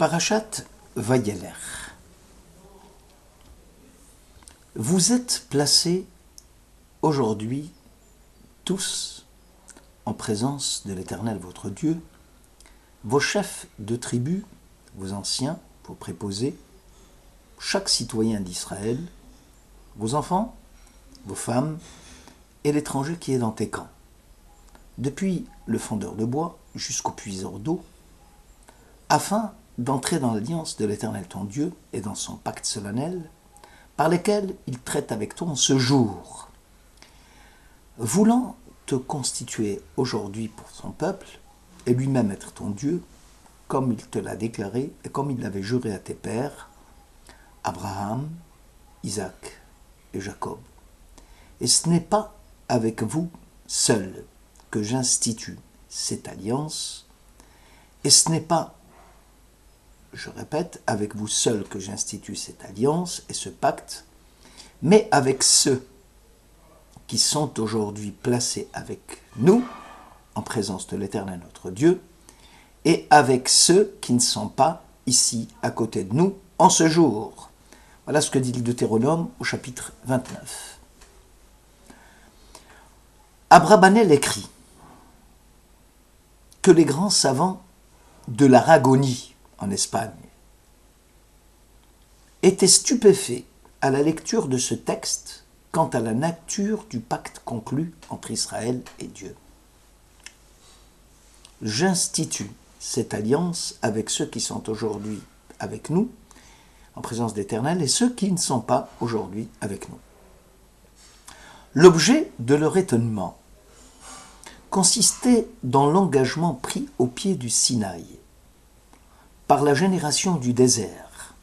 Parashat Vayeler. Vous êtes placés aujourd'hui tous en présence de l'Éternel votre Dieu, vos chefs de tribu, vos anciens, vos préposés, chaque citoyen d'Israël, vos enfants, vos femmes et l'étranger qui est dans tes camps, depuis le fendeur de bois jusqu'au puiseur d'eau, afin d'entrer dans l'alliance de l'Éternel ton Dieu et dans son pacte solennel, par lesquels il traite avec toi en ce jour, voulant te constituer aujourd'hui pour son peuple et lui-même être ton Dieu, comme il te l'a déclaré et comme il l'avait juré à tes pères, Abraham, Isaac et Jacob. Et ce n'est pas avec vous seuls que j'institue cette alliance, et ce n'est pas, je répète, avec vous seuls que j'institue cette alliance et ce pacte, mais avec ceux qui sont aujourd'hui placés avec nous, en présence de l'Éternel notre Dieu, et avec ceux qui ne sont pas ici à côté de nous en ce jour. Voilà ce que dit le Deutéronome au chapitre 29. Abrabanel écrit que les grands savants de l'Aragonie, en Espagne, étaient stupéfaits à la lecture de ce texte quant à la nature du pacte conclu entre Israël et Dieu. J'institue cette alliance avec ceux qui sont aujourd'hui avec nous, en présence d'Éternel, et ceux qui ne sont pas aujourd'hui avec nous. L'objet de leur étonnement consistait dans l'engagement pris au pied du Sinaï par la génération du désert,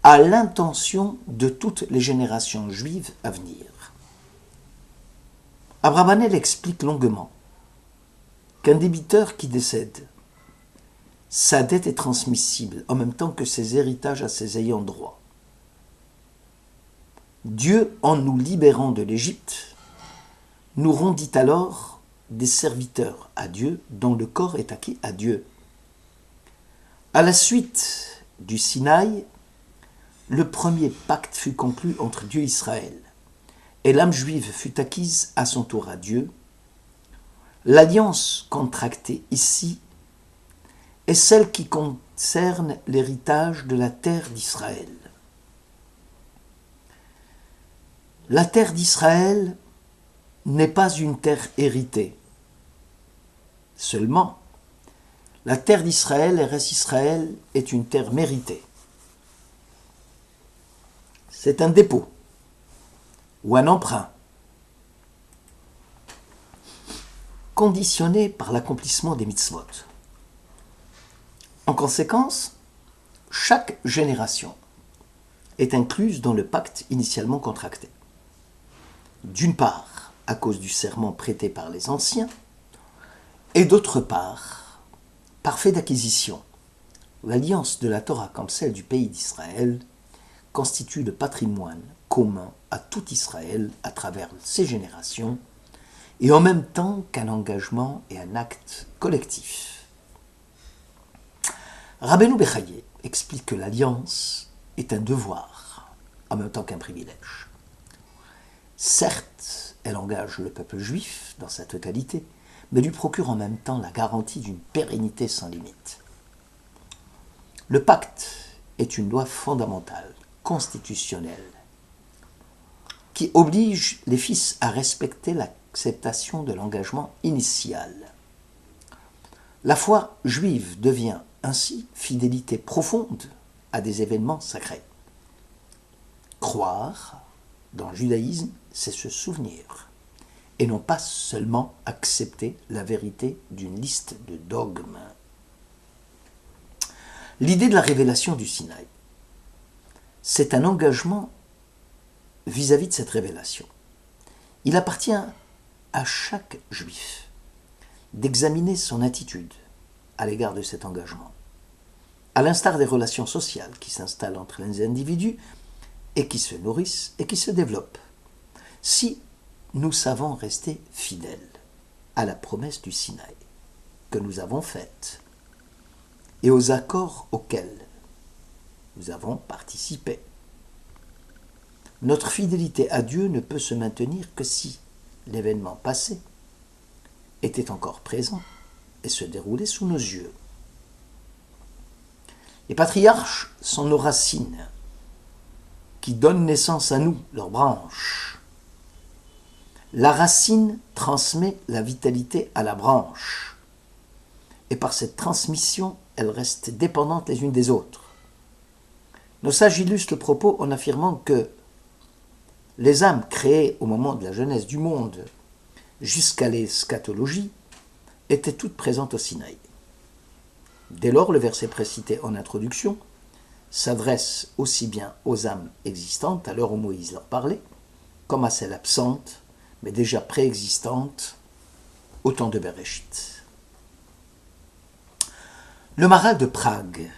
à l'intention de toutes les générations juives à venir. Abrabanel explique longuement qu'un débiteur qui décède, sa dette est transmissible en même temps que ses héritages à ses ayants droit. Dieu, en nous libérant de l'Égypte, nous rendit alors des serviteurs à Dieu dont le corps est acquis à Dieu. À la suite du Sinaï, le premier pacte fut conclu entre Dieu et Israël, et l'âme juive fut acquise à son tour à Dieu. L'alliance contractée ici est celle qui concerne l'héritage de la terre d'Israël. La terre d'Israël n'est pas une terre héritée. Seulement, la terre d'Israël, Eretz Israël, est une terre méritée. C'est un dépôt ou un emprunt conditionné par l'accomplissement des mitzvot. En conséquence, chaque génération est incluse dans le pacte initialement contracté. D'une part, à cause du serment prêté par les anciens, et d'autre part, par fait d'acquisition. L'alliance de la Torah comme celle du pays d'Israël constitue le patrimoine commun à tout Israël à travers ses générations, et en même temps qu'un engagement et un acte collectif. Rabbeinu Bechaye explique que l'alliance est un devoir, en même temps qu'un privilège. Certes, elle engage le peuple juif dans sa totalité, mais lui procure en même temps la garantie d'une pérennité sans limite. Le pacte est une loi fondamentale, constitutionnelle, qui oblige les fils à respecter l'acceptation de l'engagement initial. La foi juive devient ainsi fidélité profonde à des événements sacrés. Croire dans le judaïsme, c'est se souvenir, et non pas seulement accepter la vérité d'une liste de dogmes. L'idée de la révélation du Sinaï, c'est un engagement vis-à-vis de cette révélation. Il appartient à chaque juif d'examiner son attitude à l'égard de cet engagement, à l'instar des relations sociales qui s'installent entre les individus et qui se nourrissent et qui se développent. Si nous savons rester fidèles à la promesse du Sinaï que nous avons faite, et aux accords auxquels nous avons participé. Notre fidélité à Dieu ne peut se maintenir que si l'événement passé était encore présent et se déroulait sous nos yeux. Les patriarches sont nos racines qui donnent naissance à nous, leurs branches. La racine transmet la vitalité à la branche. Et par cette transmission, elles restent dépendantes les unes des autres. Nos sages illustrent le propos en affirmant que les âmes créées au moment de la genèse du monde jusqu'à l'eschatologie étaient toutes présentes au Sinaï. Dès lors, le verset précité en introduction s'adresse aussi bien aux âmes existantes à l'heure où Moïse leur parlait, comme à celles absentes, mais déjà préexistantes au temps de Bereshit. Le Maharal de Prague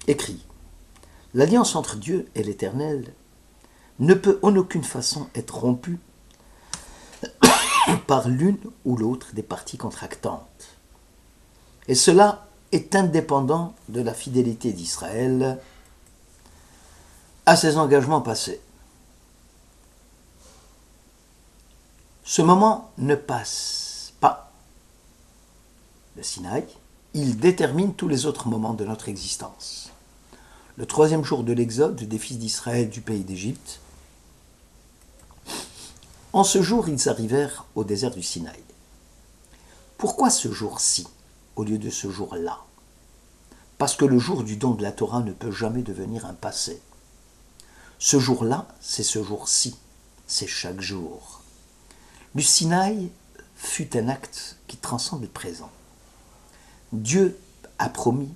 écrit « L'alliance entre Dieu et l'Éternel ne peut en aucune façon être rompue par l'une ou l'autre des parties contractantes. Et cela est indépendant de la fidélité d'Israël à ses engagements passés. Ce moment ne passe pas le Sinaï, il détermine tous les autres moments de notre existence. Le 3e jour de l'exode des fils d'Israël du pays d'Égypte, en ce jour, ils arrivèrent au désert du Sinaï. Pourquoi ce jour-ci au lieu de ce jour-là? Parce que le jour du don de la Torah ne peut jamais devenir un passé. Ce jour-là, c'est ce jour-ci, c'est chaque jour. Le Sinaï fut un acte qui transcende le présent. Dieu a promis,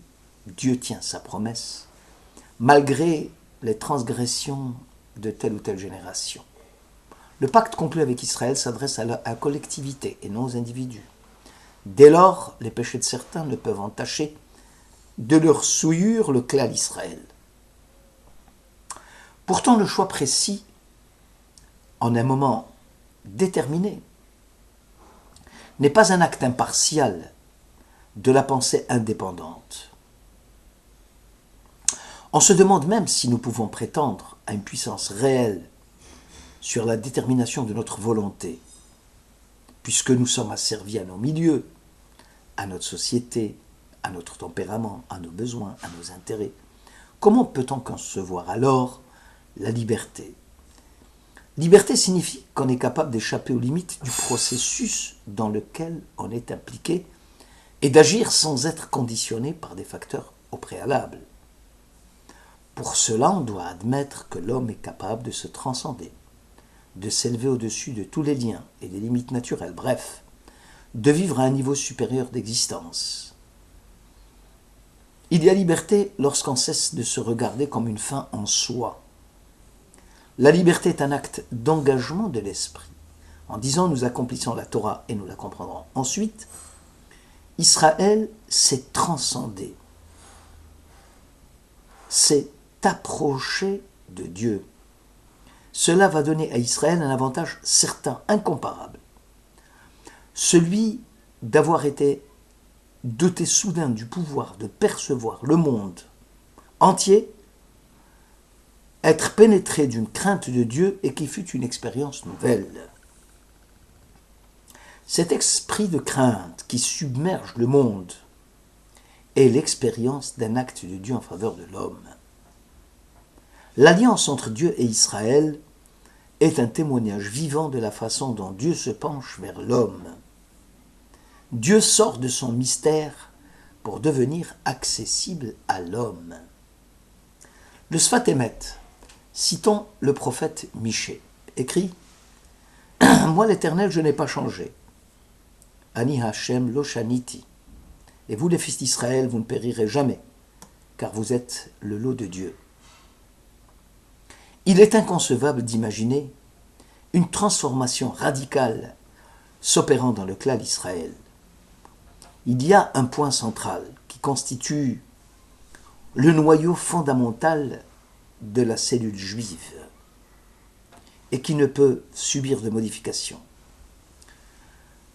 Dieu tient sa promesse, malgré les transgressions de telle ou telle génération. Le pacte conclu avec Israël s'adresse à la collectivité et non aux individus. Dès lors, les péchés de certains ne peuvent entacher de leur souillure le clan d'Israël. Pourtant, le choix précis, en un moment déterminé, n'est pas un acte impartial de la pensée indépendante. On se demande même si nous pouvons prétendre à une puissance réelle sur la détermination de notre volonté, puisque nous sommes asservis à nos milieux, à notre société, à notre tempérament, à nos besoins, à nos intérêts. Comment peut-on concevoir alors la liberté? Liberté signifie qu'on est capable d'échapper aux limites du processus dans lequel on est impliqué et d'agir sans être conditionné par des facteurs au préalable. Pour cela, on doit admettre que l'homme est capable de se transcender, de s'élever au-dessus de tous les liens et des limites naturelles, bref, de vivre à un niveau supérieur d'existence. Il y a liberté lorsqu'on cesse de se regarder comme une fin en soi. La liberté est un acte d'engagement de l'esprit. En disant nous accomplissons la Torah et nous la comprendrons ensuite, Israël s'est transcendé, s'est approché de Dieu. Cela va donner à Israël un avantage certain, incomparable. Celui d'avoir été doté soudain du pouvoir de percevoir le monde entier, être pénétré d'une crainte de Dieu et qui fut une expérience nouvelle. Cet esprit de crainte qui submerge le monde est l'expérience d'un acte de Dieu en faveur de l'homme. L'alliance entre Dieu et Israël est un témoignage vivant de la façon dont Dieu se penche vers l'homme. Dieu sort de son mystère pour devenir accessible à l'homme. Le Sfat Emet, citons le prophète Michée, écrit « Moi l'Éternel, je n'ai pas changé. Ani Hashem lo shaniti. Et vous les fils d'Israël, vous ne périrez jamais, car vous êtes le lot de Dieu. » Il est inconcevable d'imaginer une transformation radicale s'opérant dans le clan d'Israël. Il y a un point central qui constitue le noyau fondamental de la cellule juive et qui ne peut subir de modification.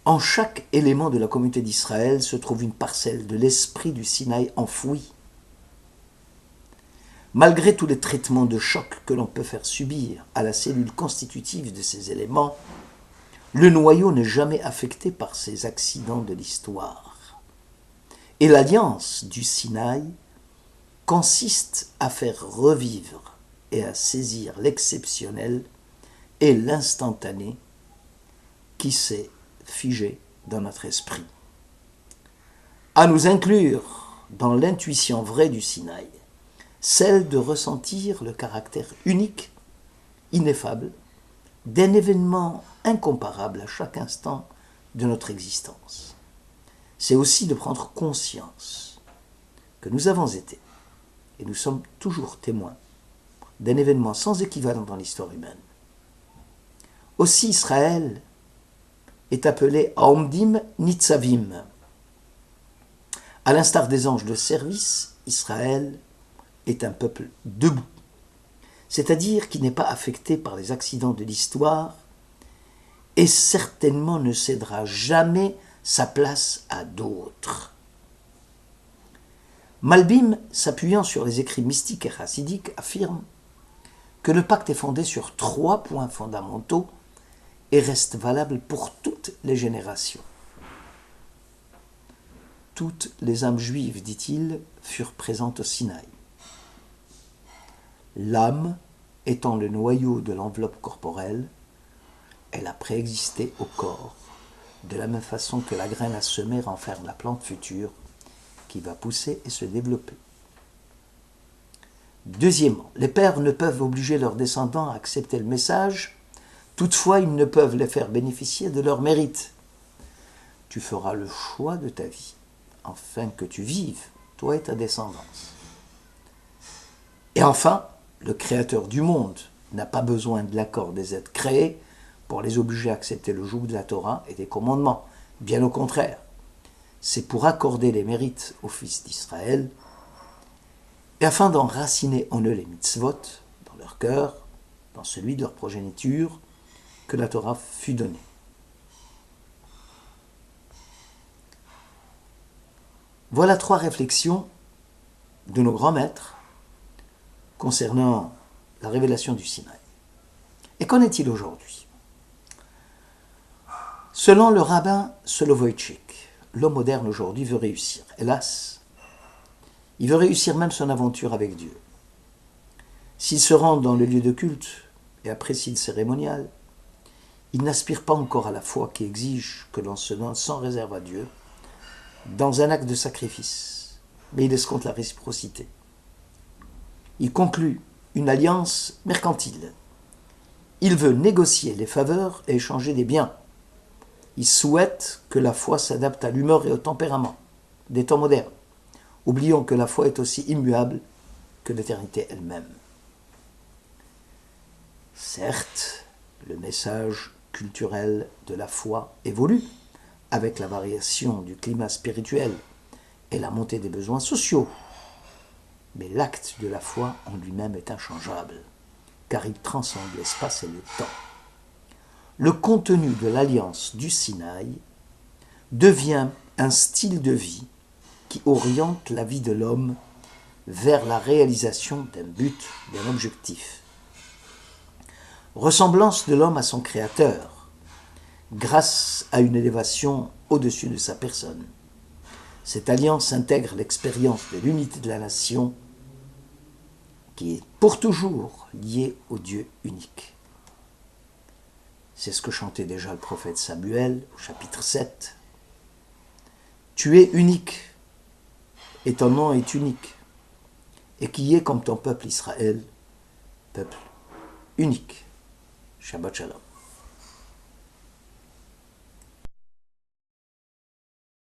En chaque élément de la communauté d'Israël se trouve une parcelle de l'esprit du Sinaï enfoui. Malgré tous les traitements de choc que l'on peut faire subir à la cellule constitutive de ces éléments, le noyau n'est jamais affecté par ces accidents de l'histoire. Et l'alliance du Sinaï consiste à faire revivre et à saisir l'exceptionnel et l'instantané qui s'est figé dans notre esprit. À nous inclure dans l'intuition vraie du Sinaï, celle de ressentir le caractère unique, ineffable, d'un événement incomparable à chaque instant de notre existence. C'est aussi de prendre conscience que nous avons été, et nous sommes toujours témoins, d'un événement sans équivalent dans l'histoire humaine. Aussi Israël est appelé Omdim Nitzavim. À l'instar des anges de service, Israël est un peuple debout, c'est-à-dire qui n'est pas affecté par les accidents de l'histoire et certainement ne cédera jamais sa place à d'autres. Malbim, s'appuyant sur les écrits mystiques et chassidiques, affirme que le pacte est fondé sur 3 points fondamentaux et reste valable pour toutes les générations. Toutes les âmes juives, dit-il, furent présentes au Sinaï. L'âme étant le noyau de l'enveloppe corporelle, elle a préexisté au corps, de la même façon que la graine à semer renferme la plante future qui va pousser et se développer. Deuxièmement, les pères ne peuvent obliger leurs descendants à accepter le message, toutefois ils ne peuvent les faire bénéficier de leur mérite. Tu feras le choix de ta vie, afin que tu vives, toi et ta descendance. Et enfin, le Créateur du monde n'a pas besoin de l'accord des êtres créés pour les obliger à accepter le joug de la Torah et des commandements. Bien au contraire, c'est pour accorder les mérites aux fils d'Israël et afin d'enraciner en eux les mitzvot, dans leur cœur, dans celui de leur progéniture, que la Torah fut donnée. Voilà 3 réflexions de nos grands maîtres concernant la révélation du Sinaï. Et qu'en est-il aujourd'hui? Selon le rabbin Soloveitchik, l'homme moderne aujourd'hui veut réussir. Hélas, il veut réussir même son aventure avec Dieu. S'il se rend dans le lieu de culte et apprécie le cérémonial, il n'aspire pas encore à la foi qui exige que l'on se donne sans réserve à Dieu dans un acte de sacrifice, mais il escompte la réciprocité. Il conclut une alliance mercantile. Il veut négocier les faveurs et échanger des biens. Il souhaite que la foi s'adapte à l'humeur et au tempérament des temps modernes. Oublions que la foi est aussi immuable que l'éternité elle-même. Certes, le message culturel de la foi évolue avec la variation du climat spirituel et la montée des besoins sociaux. Mais l'acte de la foi en lui-même est inchangeable, car il transcende l'espace et le temps. Le contenu de l'alliance du Sinaï devient un style de vie qui oriente la vie de l'homme vers la réalisation d'un but, d'un objectif. Ressemblance de l'homme à son créateur, grâce à une élévation au-dessus de sa personne. Cette alliance intègre l'expérience de l'unité de la nation qui est pour toujours liée au Dieu unique. C'est ce que chantait déjà le prophète Samuel au chapitre 7. Tu es unique, et ton nom est unique, et qui est comme ton peuple Israël, peuple unique. Shabbat Shalom.